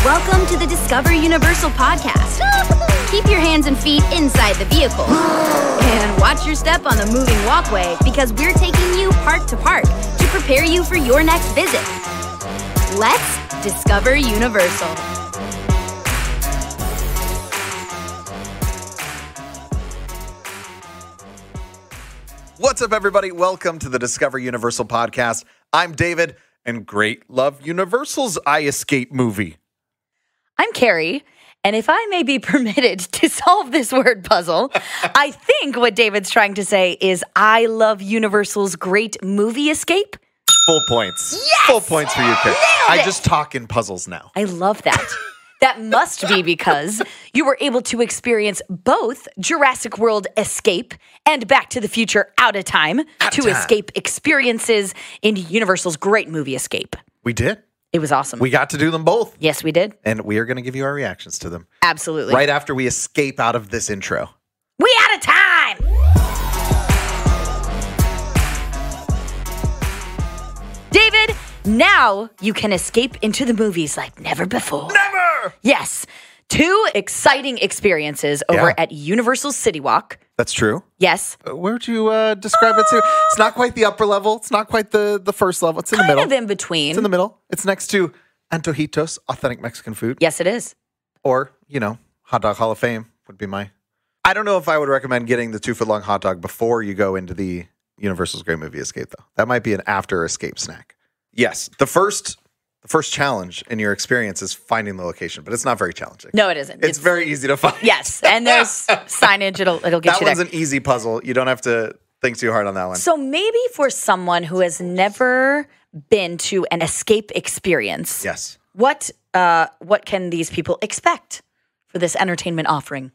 Welcome to the Discover Universal podcast. Keep your hands and feet inside the vehicle. And watch your step on the moving walkway because we're taking you park to park to prepare you for your next visit. Let's Discover Universal. What's up, everybody? Welcome to the Discover Universal podcast. I'm David, and great love Universal's I Escape movie. I'm Kari, and if I may be permitted to solve this word puzzle, I think what David's trying to say is I love Universal's great movie escape. Full points. Yes! Full points for you, Kari. Nailed it! I just talk in puzzles now. I love that. That must be because you were able to experience both Jurassic World Escape and Back to the Future Out of Time escape experiences in Universal's great movie Escape. We did. It was awesome. We got to do them both. Yes, we did. And we are going to give you our reactions to them. Absolutely. Right after we escape out of this intro. We out of time! David, now you can escape into the movies like never before. Never! Yes. 2 exciting experiences over Yeah. at Universal CityWalk. That's true. Yes. Where would you describe it to? It's not quite the upper level. It's not quite the first level. It's in the middle. Kind of in between. It's in the middle. It's next to Antojitos, authentic Mexican food. Yes, it is. Or, Hot Dog Hall of Fame would be my... I don't know if I would recommend getting the 2-foot-long hot dog before you go into the Universal's Great Movie Escape, though. That might be an after-escape snack. Yes, the first challenge in your experience is finding the location, but it's not very challenging. No, it isn't. It's very easy to find. Yes, and there's signage. It'll get That you there. one's an easy puzzle. You don't have to think too hard on that one. So maybe for someone who has never been to an escape experience, Yes. what can these people expect for this entertainment offering?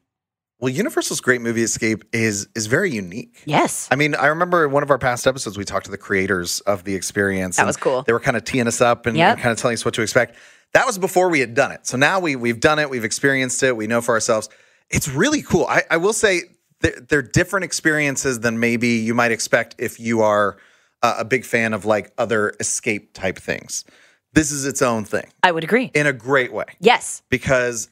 Well, Universal's Great Movie Escape is very unique. Yes. I mean, I remember in one of our past episodes, we talked to the creators of the experience. That was cool. They were kind of teeing us up and kind of telling us what to expect. That was before we had done it. So now we've done it. We've experienced it. We know for ourselves. It's really cool. I will say they're different experiences than maybe you might expect if you are a big fan of like other escape type things. This is its own thing. I would agree. In a great way. Yes. Because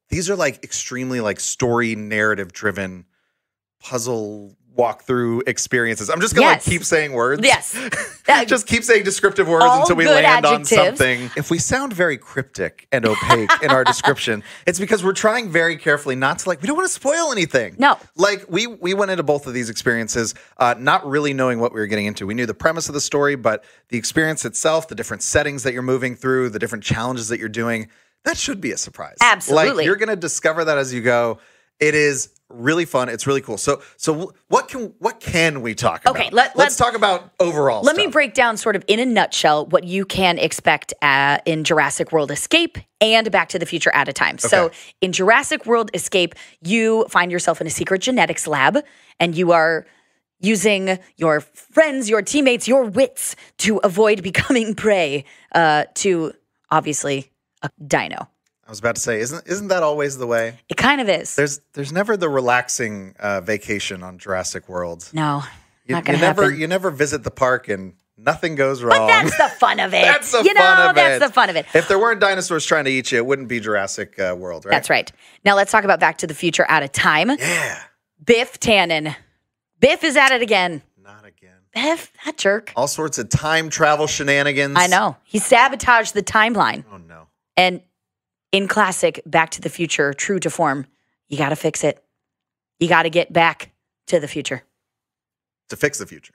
these are like extremely like story narrative driven puzzle walkthrough experiences. I'm just going to keep saying words. Yes. Just keep saying descriptive words All until we good land adjectives. on something. If we sound very cryptic and opaque in our description, it's because we're trying very carefully not to we don't want to spoil anything. No. Like we went into both of these experiences not really knowing what we were getting into. We knew the premise of the story, but the experience itself, the different settings that you're moving through, the different challenges that you're doing, that should be a surprise. Absolutely. Like you're going to discover that as you go. It is really fun. It's really cool. So what can we talk about? Okay, let's talk about overall Let stuff. me break down sort of in a nutshell what you can expect in Jurassic World Escape and Back to the Future Out of Time. Okay. So in Jurassic World Escape, you find yourself in a secret genetics lab and you are using your friends, your teammates, your wits to avoid becoming prey to, obviously, a dino. I was about to say, isn't that always the way? It kind of is. There's never the relaxing vacation on Jurassic World. No, not going to happen. You never visit the park and nothing goes wrong. But that's the fun of it. That's the fun of it. That's the fun of it. If there weren't dinosaurs trying to eat you, it wouldn't be Jurassic World, right? That's right. Now let's talk about Back to the Future Out of Time. Yeah. Biff Tannen. Biff is at it again. Not again. Biff, that jerk. All sorts of time travel shenanigans. I know. He sabotaged the timeline. Oh, no. And in classic Back to the Future, true to form, you got to fix it. You got to get back to the future. To fix the future.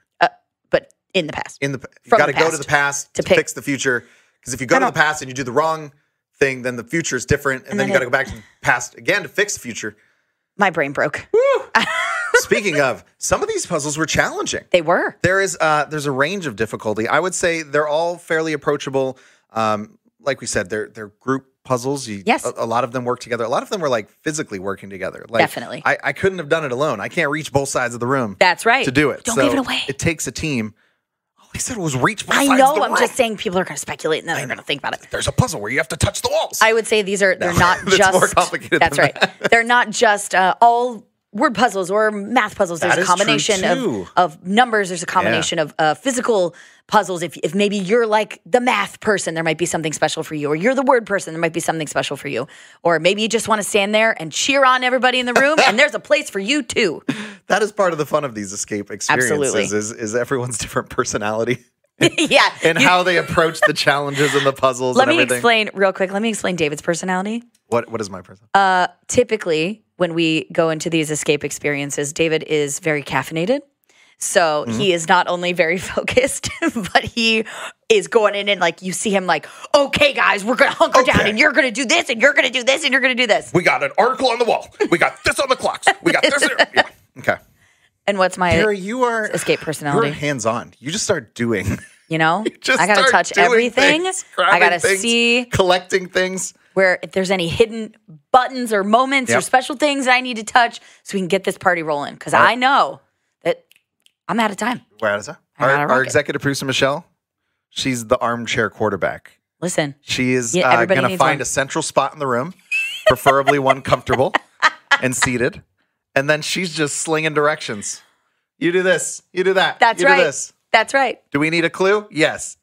But in the past. You got to go to the past to fix the future. Because if you go to the past and you do the wrong thing, then the future is different. And then you got to go back to the past again to fix the future. My brain broke. Speaking of, some of these puzzles were challenging. They were. There's a range of difficulty. I would say they're all fairly approachable. Like we said, they're group puzzles. Yes. A lot of them work together. A lot of them were like physically working together. Like, definitely. I couldn't have done it alone. I can't reach both sides of the room. That's right. To do it. Don't give it away. It takes a team. All he said was reach both sides I of know. the I'm room. just saying people are going to speculate and then they're going to think about it. There's a puzzle where you have to touch the walls. I would say they're not It's just. more complicated That's than right. that. They're not just all word puzzles or math puzzles. There's a combination of numbers. There's a combination of physical puzzles. If maybe you're like the math person, there might be something special for you. Or you're the word person, there might be something special for you. Or maybe you just want to stand there and cheer on everybody in the room, and there's a place for you too. That is part of the fun of these escape experiences. Absolutely. Is everyone's different personality. Yeah. And how they approach the challenges and the puzzles and everything. Let me explain David's personality. What is my personality? Typically, when we go into these escape experiences, David is very caffeinated. So he is not only very focused, but he is going in and like you see him like, okay, guys, we're going to hunker down and you're going to do this and you're going to do this and you're going to do this. We got an article on the wall. We got this on the clocks. We got this. Yeah. Okay. And what's my escape personality? You're hands-on. You just start doing. You know? I got to touch everything. I got to see. Collecting things. Where if there's any hidden buttons or moments or special things I need to touch so we can get this party rolling. Because I know that I'm out of time. We're out of time. Our executive producer, Michelle, she's the armchair quarterback. Listen. She is going to find a central spot in the room, preferably one comfortable and seated. And then she's just slinging directions. You do this. You do that. That's you right. Do this. That's right. Do we need a clue? Yes.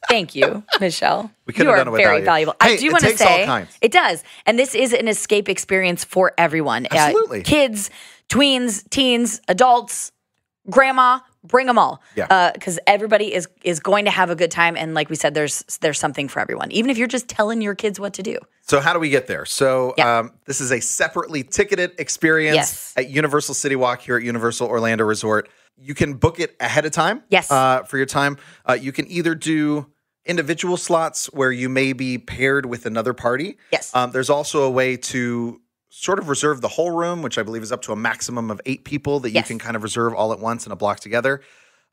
Thank you, Michelle. We could have done it without you. You are very valuable. Hey, I do want to say all kinds. It does. And this is an escape experience for everyone. Absolutely. Kids, tweens, teens, adults, grandma, bring them all. Yeah. Because everybody is going to have a good time. And like we said, there's something for everyone, even if you're just telling your kids what to do. So how do we get there? So this is a separately ticketed experience at Universal CityWalk here at Universal Orlando Resort. You can book it ahead of time for your time. You can either do individual slots where you may be paired with another party. Yes. There's also a way to sort of reserve the whole room, which I believe is up to a maximum of 8 people that you can kind of reserve all at once in a block together.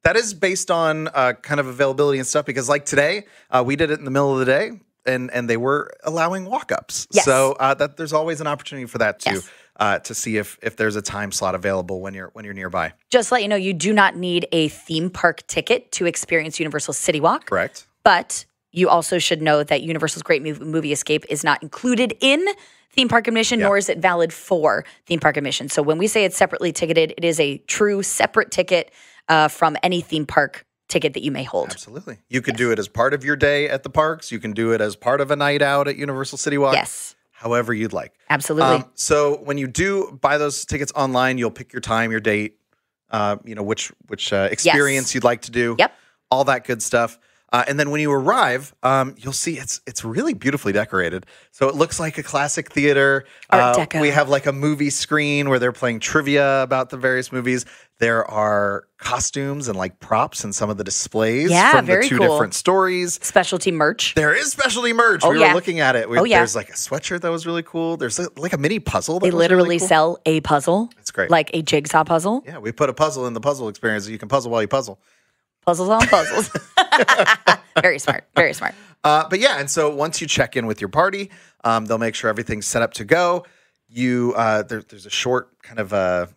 That is based on kind of availability and stuff because like today, we did it in the middle of the day and they were allowing walk-ups. Yes. So that there's always an opportunity for that too. To see if there's a time slot available when you're nearby. Just to let you know, you do not need a theme park ticket to experience Universal CityWalk. Correct. But you also should know that Universal's Great Movie Escape is not included in theme park admission, nor is it valid for theme park admission. So when we say it's separately ticketed, it is a true separate ticket from any theme park ticket that you may hold. Absolutely. You could do it as part of your day at the parks. You can do it as part of a night out at Universal CityWalk. Yes. However you'd like. Absolutely. So when you do buy those tickets online, you'll pick your time, your date, which experience you'd like to do. Yep. All that good stuff. And then when you arrive, you'll see it's really beautifully decorated. So it looks like a classic theater. Art Deco. We have like a movie screen where they're playing trivia about the various movies. There are costumes and like props in some of the displays from the two different stories. Specialty merch. There is specialty merch. We were looking at it. There's like a sweatshirt that was really cool. There's like a mini puzzle. They literally really cool. sell a puzzle. It's great. Like a jigsaw puzzle. Yeah, we put a puzzle in the puzzle experience. You can puzzle while you puzzle. Puzzles on puzzles. Very smart. Very smart. But yeah, and so once you check in with your party, they'll make sure everything's set up to go. There's a short kind of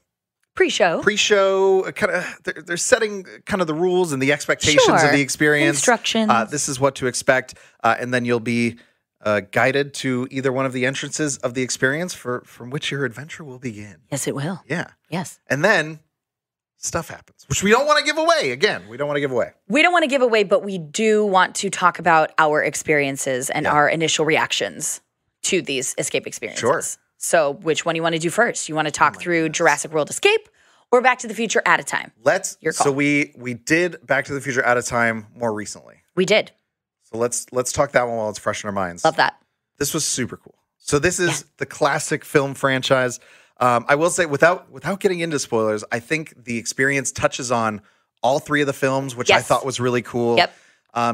pre-show kind of they're setting kind of the rules and the expectations of the experience. Instructions. This is what to expect, and then you'll be guided to either one of the entrances of the experience from which your adventure will begin. Yes, it will. Yeah. Yes. And then stuff happens, which we don't want to give away. Again, we don't want to give away. We don't want to give away, but we do want to talk about our experiences and our initial reactions to these escape experiences. Sure. So which one you want to do first? You want to talk through Jurassic World Escape or Back to the Future at a time? Your call. So we did Back to the Future at a time more recently. We did. So let's talk that one while it's fresh in our minds. Love that. This was super cool. So this is the classic film franchise. I will say, without getting into spoilers, I think the experience touches on all 3 of the films, which I thought was really cool. Yep.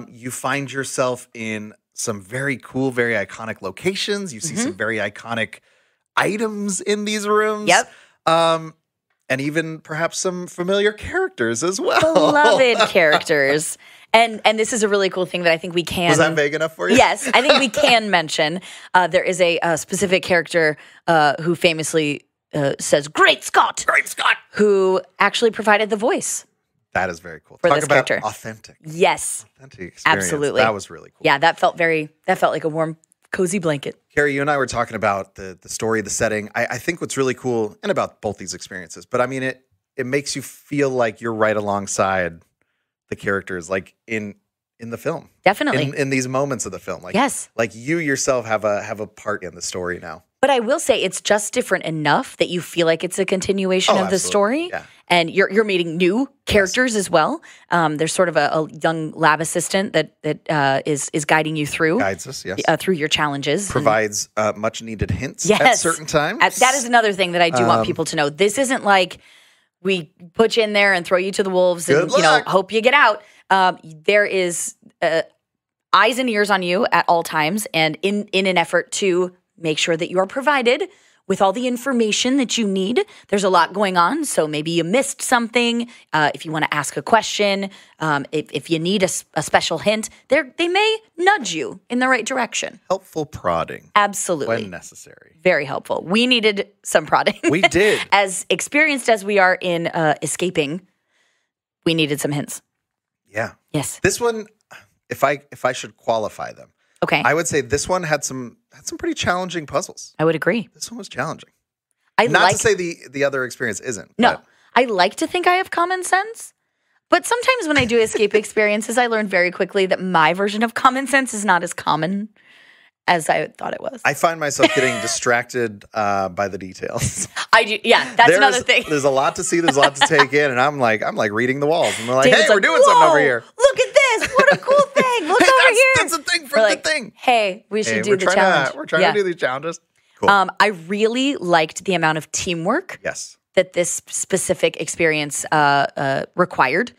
You find yourself in some very cool, very iconic locations. You see some very iconic items in these rooms. Yep. And even perhaps some familiar characters as well. Beloved characters. And this is a really cool thing that I think we can... Was that vague enough for you? Yes, I think we can mention. There is a specific character who famously says, "Great Scott!" Great Scott! Who actually provided the voice. That is very cool. For Talk this about character. authentic. Yes. Authentic experience. Absolutely. That was really cool. Yeah, that felt like a warm, cozy blanket. Kari, you and I were talking about the story, the setting. I think what's really cool, and about both these experiences, but I mean, it makes you feel like you're right alongside the characters, like in the film. Definitely. In these moments of the film. Like, yes. Like you yourself have a part in the story now. But I will say it's just different enough that you feel like it's a continuation of the story. Yeah. And you're meeting new characters as well. There's sort of a young lab assistant that is guiding you through. Guides us, yes. Through your challenges. Provides much needed hints at certain times. That is another thing that I do want people to know. This isn't like we put you in there and throw you to the wolves and hope you get out. There is eyes and ears on you at all times, and in an effort to make sure that you are provided with all the information that you need. There's a lot going on, so maybe you missed something. If you want to ask a question, if you need a special hint, they may nudge you in the right direction. Helpful prodding. Absolutely. When necessary. Very helpful. We needed some prodding. We did. As experienced as we are in escaping, we needed some hints. Yeah. Yes. This one, if I should qualify them, okay, I would say this one had some pretty challenging puzzles. I would agree. This one was challenging. Not to say the other experience isn't. No, I like to think I have common sense, but sometimes when I do escape experiences, I learn very quickly that my version of common sense is not as common as I thought it was. I find myself getting distracted by the details. I do. Yeah, that's another thing. There's a lot to see. There's a lot to take in, and I'm like reading the walls, and they're like, David's "Hey, we're doing something over here. Look at this! What a cool thing! Look over here! That's a thing from the thing. Hey, we should do the challenge. We're trying to do these challenges. Cool. I really liked the amount of teamwork. Yes. That this specific experience required.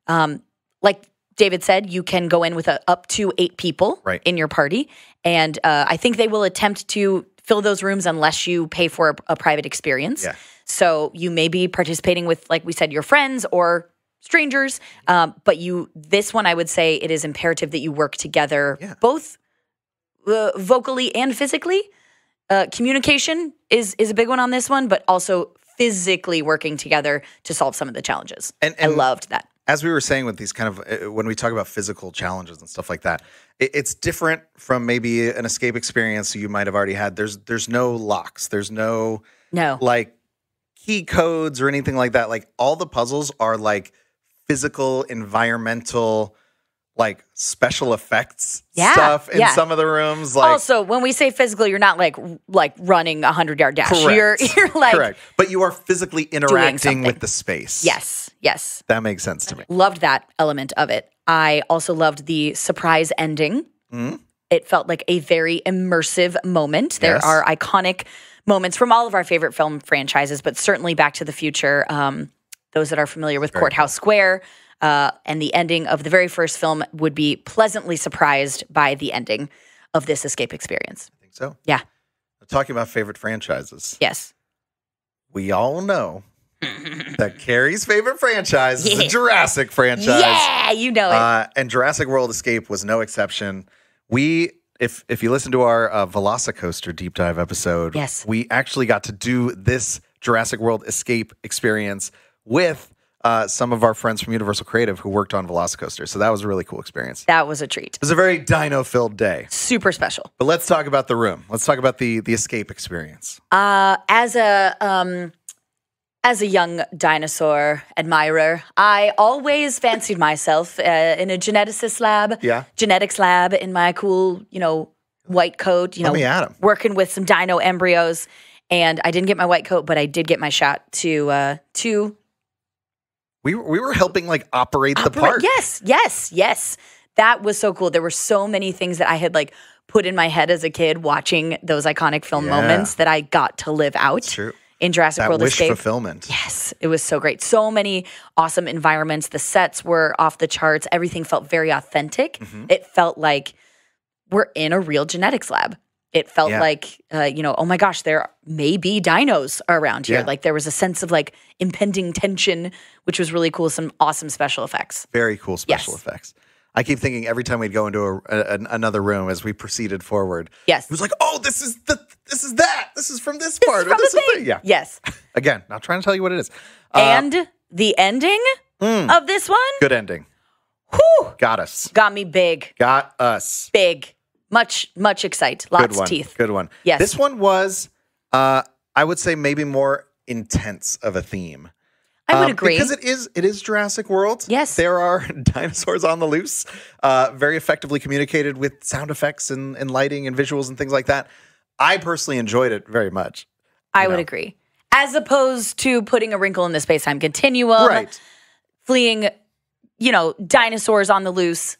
Like David said, you can go in with up to 8 people in your party. And I think they will attempt to fill those rooms unless you pay for a private experience. Yeah. So you may be participating with, like we said, your friends or strangers. But this one, I would say it is imperative that you work together both vocally and physically. Communication is a big one on this one, but also physically working together to solve some of the challenges. And I loved that. As we were saying with these kind of, when we talk about physical challenges and stuff like that, it's different from maybe an escape experience you might have already had. There's no locks. There's no like key codes or anything like that. Like all the puzzles are like physical, environmental, like special effects stuff in some of the rooms. Like, also, when we say physical, you're not like running 100-yard dash. Correct. You're like correct, but you are physically interacting with the space. Yes, that makes sense to me. Loved that element of it. I also loved the surprise ending. Mm-hmm. It felt like a very immersive moment. There are iconic moments from all of our favorite film franchises, but certainly Back to the Future. Those that are familiar with Courthouse Square. And the ending of the very first film would be pleasantly surprised by the ending of this escape experience. I think so. Yeah. Talking about favorite franchises. Yes. We all know that Kari's favorite franchise is the Jurassic franchise. Yeah, you know it. And Jurassic World Escape was no exception. If you listen to our Velocicoaster deep dive episode, we actually got to do this Jurassic World Escape experience with some of our friends from Universal Creative who worked on Velocicoaster. So that was a really cool experience. That was a treat. It was a very dino-filled day. Super special. But let's talk about the room. Let's talk about the escape experience. As a young dinosaur admirer, I always fancied myself in a geneticists lab, genetics lab in my cool, white coat, working with some dino embryos. And I didn't get my white coat, but I did get my shot to We were helping operate the park. Yes. That was so cool. There were so many things that I had put in my head as a kid watching those iconic film moments that I got to live out. That's true. In Jurassic World Escape. Wish fulfillment. Yes, it was so great. So many awesome environments. The sets were off the charts. Everything felt very authentic. Mm-hmm. It felt like we're in a real genetics lab. It felt like, oh my gosh, there may be dinos around here. Yeah. There was a sense of impending tension, which was really cool. Some awesome special effects. Very cool special effects. I keep thinking every time we'd go into another room as we proceeded forward. Yes. It was like, oh, this is that. This is from this part. This is from the thing. Yeah. Yes. Again, not trying to tell you what it is. And the ending of this one. Good ending. Whew. Got us. Got me big. Got us. Big. Much excite. Lots of teeth. Good one. Yes. This one was, I would say, maybe more intense of a theme. I would agree. Because it is Jurassic World. Yes. There are dinosaurs on the loose, very effectively communicated with sound effects and lighting and visuals and things like that. I personally enjoyed it very much. I would agree. As opposed to putting a wrinkle in the space-time continuum. Right. Fleeing, dinosaurs on the loose.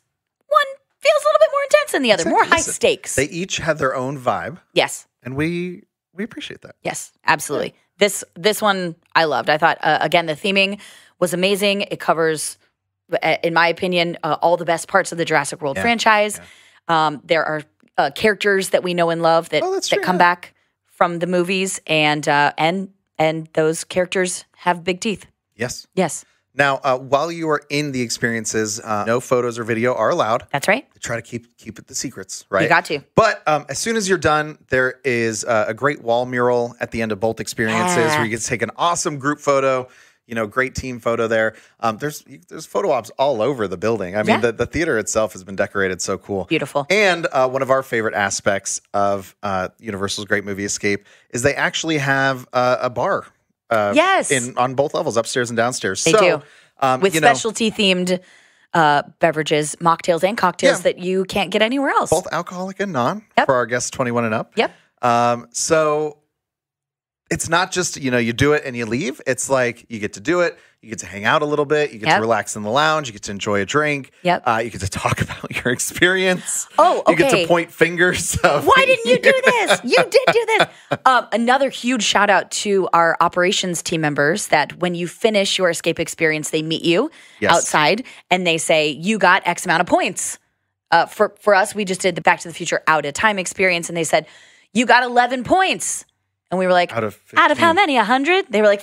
One feels a little bit more intense than the other. More high stakes. They each have their own vibe. Yes. And we appreciate that. Yes, absolutely. Yeah. This one I loved. I thought, again, the theming was amazing. It covers, in my opinion, all the best parts of the Jurassic World franchise. Yeah. There are characters that we know and love that come back from the movies, and those characters have big teeth. Yes. Yes. Now, while you are in the experiences, no photos or video are allowed. That's right. Try to keep it the secrets, right? You got to. But as soon as you're done, there is a great wall mural at the end of both experiences where you get to take an awesome group photo. Great team photo there. There's photo ops all over the building. I mean, the theater itself has been decorated so cool. Beautiful. And one of our favorite aspects of Universal's Great Movie Escape is they actually have a bar. On both levels, upstairs and downstairs. They do. With specialty themed beverages, mocktails and cocktails that you can't get anywhere else. Both alcoholic and non for our guests 21 and up. Yep. So it's not just, you do it and you leave. It's like you get to do it. You get to hang out a little bit. You get to relax in the lounge. You get to enjoy a drink. Yep. You get to talk about your experience. Oh, okay. You get to point fingers. Why didn't you do this? You did do this. Another huge shout out to our operations team members that when you finish your escape experience, they meet you outside and they say, you got X amount of points. For us, we just did the Back to the Future Out of Time experience and they said, you got 11 points. And we were like, out of how many? 100? They were like,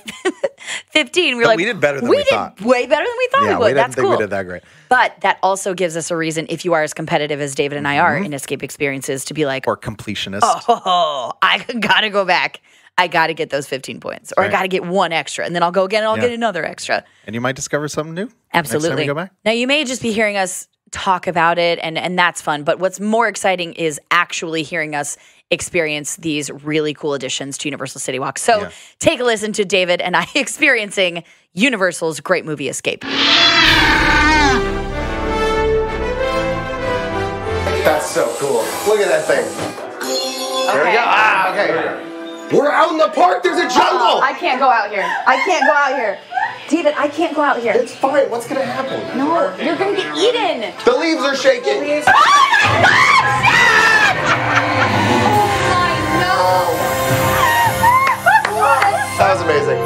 15. We were we did better than we thought. We did way better than we thought we would. That's cool. We didn't think we did that great. But that also gives us a reason, if you are as competitive as David and I are in escape experiences, to be like, or completionist. Oh, I got to go back. I got to get those 15 points. Or I got to get one extra. And then I'll go again and I'll get another extra. And you might discover something new. Absolutely. Next time you go back. Now, you may just be hearing us talk about it, and that's fun. But what's more exciting is actually hearing us experience these really cool additions to Universal CityWalk. So take a listen to David and I experiencing Universal's Great Movie Escape. That's so cool. Look at that thing. There we go. Okay. We're out in the park. There's a jungle. I can't go out here. David, I can't go out here. It's fine. What's going to happen? No, you're going to get eaten. The leaves are shaking. Oh my God! That was amazing.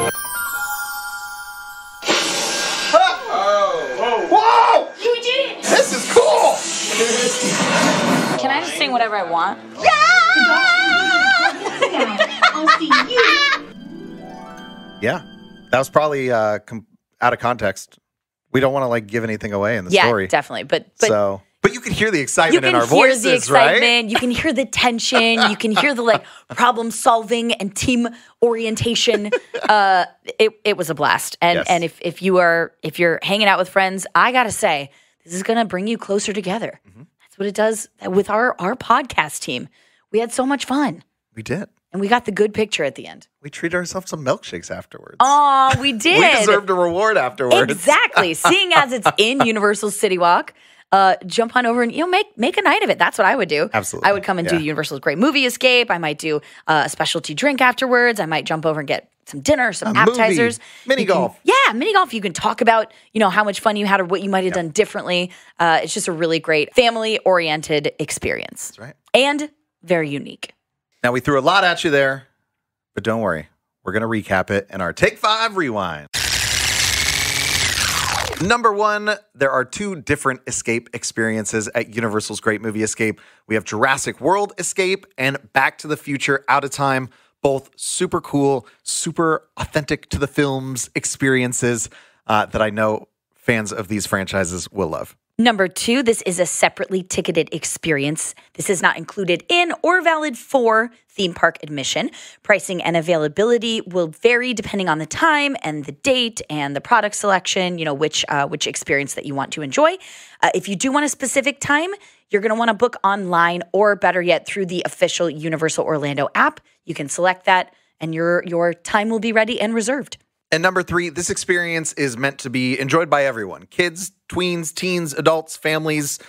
Whoa! You did it! This is cool! Can I just sing whatever I want? Yeah! I'll see you. Yeah. That was probably out of context. We don't want to give anything away in the story. Yeah, definitely. But you can hear the excitement in our voices, right? You can hear the excitement. Right? You can hear the tension. You can hear the problem solving and team orientation. It was a blast. And if you're hanging out with friends, I gotta say, this is gonna bring you closer together. Mm-hmm. That's what it does with our podcast team. We had so much fun. We did. And we got the good picture at the end. We treated ourselves some milkmakes afterwards. Oh, we did. We deserved a reward afterwards. Exactly. Seeing as it's in Universal CityWalk, jump on over and make a night of it. That's what I would do. Absolutely. I would come and do Universal's Great Movie Escape. I might do a specialty drink afterwards. I might jump over and get some dinner, some appetizers. Mini golf. Mini golf. You can talk about, how much fun you had or what you might have done differently. It's just a really great family-oriented experience. That's right. And very unique. Now, we threw a lot at you there, but don't worry. We're going to recap it in our Take 5 Rewind. Number 1, there are 2 different escape experiences at Universal's Great Movie Escape. We have Jurassic World Escape and Back to the Future Out of Time. Both super cool, super authentic to the films experiences that I know fans of these franchises will love. Number 2, this is a separately ticketed experience. This is not included in or valid for theme park admission. Pricing and availability will vary depending on the time and the date and the product selection, which experience that you want to enjoy. If you do want a specific time, you're going to want to book online or better yet through the official Universal Orlando app. You can select that and your time will be ready and reserved. And number 3, this experience is meant to be enjoyed by everyone. Kids, tweens, teens, adults, families,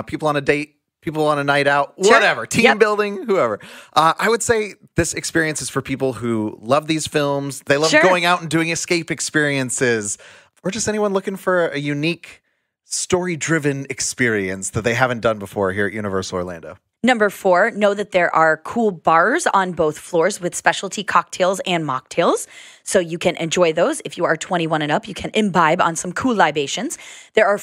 people on a date, people on a night out, whatever, team building, whoever. I would say this experience is for people who love these films. They love going out and doing escape experiences, or just anyone looking for a unique story-driven experience that they haven't done before here at Universal Orlando. Number 4, know that there are cool bars on both floors with specialty cocktails and mocktails. So you can enjoy those. If you are 21 and up, you can imbibe on some cool libations. There are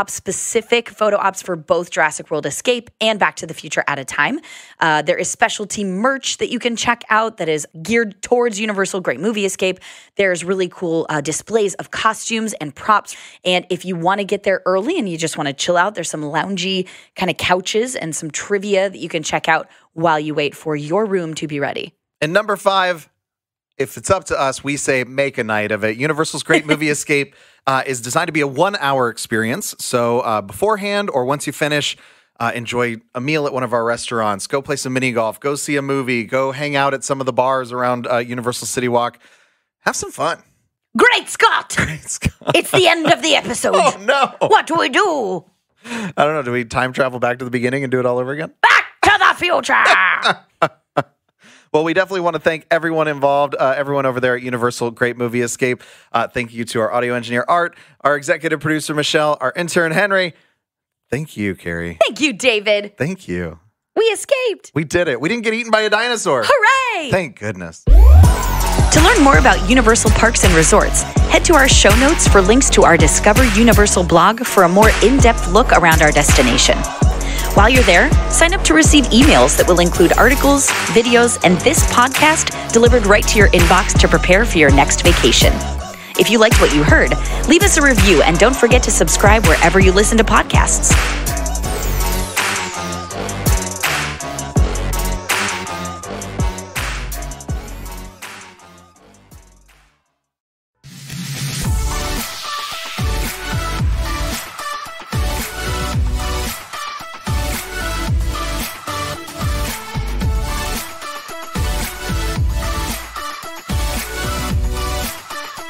specific photo ops for both Jurassic World Escape and Back to the Future at a time. There is specialty merch that you can check out that is geared towards Universal Great Movie Escape. There's really cool displays of costumes and props. And if you want to get there early and you just want to chill out, there's some loungy kind of couches and some trivia that you can check out while you wait for your room to be ready. And number 5, if it's up to us, we say make a night of it. Universal's Great Movie Escape is designed to be a 1-hour experience. So beforehand or once you finish, enjoy a meal at one of our restaurants. Go play some mini golf. Go see a movie. Go hang out at some of the bars around Universal CityWalk. Have some fun. Great Scott! Great Scott. It's the end of the episode. Oh, no. What do we do? I don't know. Do we time travel back to the beginning and do it all over again? Back to the future! Well, we definitely want to thank everyone involved, everyone over there at Universal Great Movie Escape. Thank you to our audio engineer, Art, our executive producer, Michelle, our intern, Henry. Thank you, Kari. Thank you, David. Thank you. We escaped. We did it. We didn't get eaten by a dinosaur. Hooray! Thank goodness. To learn more about Universal Parks and Resorts, head to our show notes for links to our Discover Universal blog for a more in-depth look around our destination. While you're there, sign up to receive emails that will include articles, videos, and this podcast delivered right to your inbox to prepare for your next vacation. If you liked what you heard, leave us a review and don't forget to subscribe wherever you listen to podcasts.